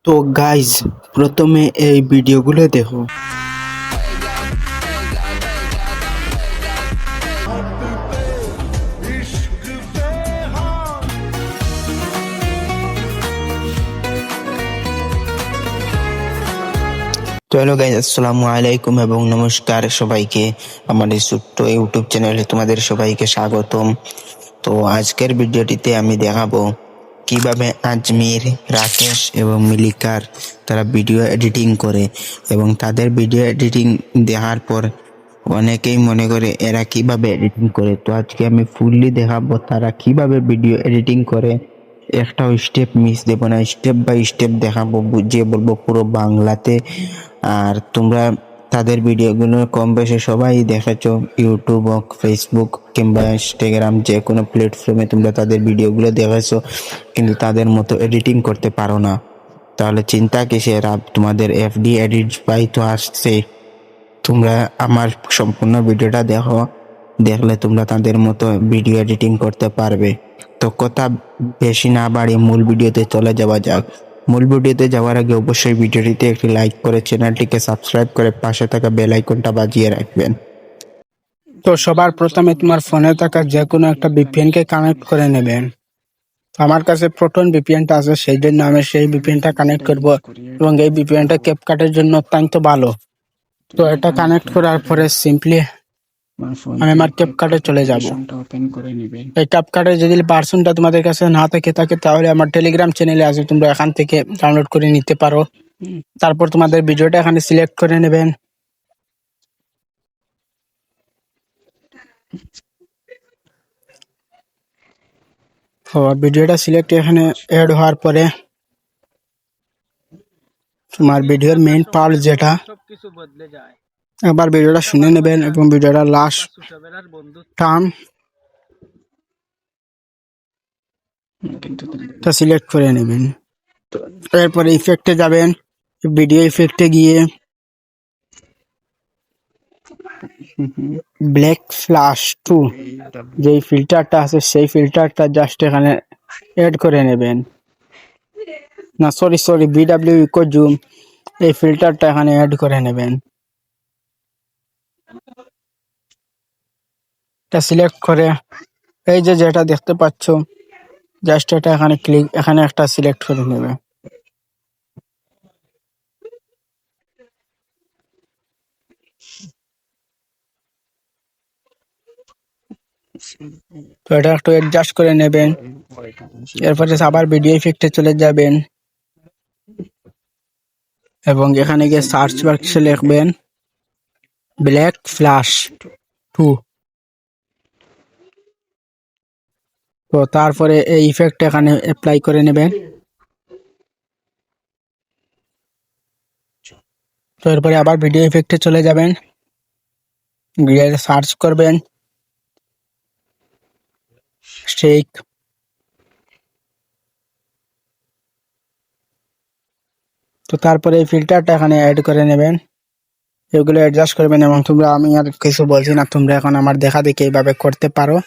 তো গাইজ, প্রথমে এই ভিডিওগুলো দেখো। তো হ্যালো গাইজ, আসসালামু আলাইকুম এবং নমস্কার সবাইকে। আমার এই ছোট্ট ইউটিউব চ্যানেলে তোমাদের সবাইকে স্বাগতম। তো আজকের ভিডিওটিতে আমি দেখাবো কিভাবে আজমির, রাকেশ এবং মিলিকার তারা ভিডিও এডিটিং করে, এবং তাদের ভিডিও এডিটিং দেখার পর অনেকেই মনে করে এরা কিভাবে এডিটিং করে। তো আজকে আমি ফুললি দেখাবো তারা কিভাবে ভিডিও এডিটিং করে। একটাও স্টেপ মিস দেব না, স্টেপ বাই স্টেপ দেখাবো, বুঝিয়ে বলবো পুরো বাংলাতে। আর তোমরা তাদের ভিডিওগুলো কম বেশি সবাই দেখেছো, ইউটিউব হোক, ফেসবুক কিংবা ইনস্টাগ্রাম, যে কোনো প্ল্যাটফর্মে তোমরা তাদের ভিডিওগুলো দেখেছো, কিন্তু তাদের মতো এডিটিং করতে পারো না। তাহলে চিন্তা কিসের? তোমাদের এফডি এডিট পাই তো আসছে। তোমরা আমার সম্পূর্ণ ভিডিওটা দেখো, দেখলে তোমরা তাদের মতো ভিডিও এডিটিং করতে পারবে। তো কথা বেশি না বাড়িয়ে মূল ভিডিওতে চলে যাওয়া যাক। মূল ভিডিওতে যাওয়ার আগে অবশ্যই ভিডিওটিতে একটি লাইক করে চ্যানেলটিকে সাবস্ক্রাইব করে পাশে থাকা বেল আইকনটা বাজিয়ে রাখবেন। তো সবার প্রথমে তোমার ফোনে থাকা যে কোনো একটা VPN কে কানেক্ট করে নেবেন। আমার কাছে প্রোটন VPN-টা আছে, সেই জন্য আমি সেই VPN-টা কানেক্ট করব, এবং এই VPN-টা ক্যাপকাটের জন্য অত্যন্ত ভালো। তো এটা কানেক্ট করার পরে সিম্পলি আমি আমার ক্যাপকাটে চলে যাব। এই ক্যাপকাটে যদি ভার্সনটা তোমাদের কাছে না থাকে তাহলে আমার টেলিগ্রাম চ্যানেলে আছে, তোমরা এখান থেকে ডাউনলোড করে নিতে পারো। তারপর তোমাদের ভিডিওটা এখানে সিলেক্ট করে নেবেন। ভিডিওটা সিলেক্ট এখানে অ্যাড হওয়ার পরে তোমার ভিডিওর মেইন পার্ট যেটা, একবার ভিডিওটা শুনে নেবেন এবং ভিডিওটা লাস্ট টার্ম সিলেক্ট করে নেবেন। এরপরে ইফেক্টে যাবেন, ভিডিও ইফেক্টে গিয়ে ব্ল্যাক ফ্ল্যাশ 2 যেই ফিল্টারটা আছে সেই ফিল্টারটা জাস্ট এখানে অ্যাড করে নেবেন। না সরি BW ইকো জুম, এই ফিল্টারটা এখানে অ্যাড করে নেবেন। এটা সিলেক্ট করে এই যে যেটা দেখতে পাচ্ছ, জাস্ট এটা এখানে একটা সিলেক্ট করে নেবে। তো এটা একটু অ্যাডজাস্ট করে নেবেন। এরপরে আবার ভিডিও ইফেক্টে চলে যাবেন এবং এখানে গিয়ে সার্চ বাক্সে লিখবেন ব্ল্যাক ফ্ল্যাশ 2। তো তারপরে এই ইফেক্ট এখানে অ্যাপ্লাই করে নেবেন। তো এরপরে আবার ভিডিও ইফেক্টে চলে যাবেন, গিয়ে সার্চ করবেন স্ট্রেক। তো তারপরে এই ফিল্টারটা এখানে অ্যাড করে নেবেন, এগুলো অ্যাডজাস্ট করবেন। এবং আমি আর কিছু বলছি না, তোমরা এখন আমার দেখা দেখে এইভাবে করতে পারো।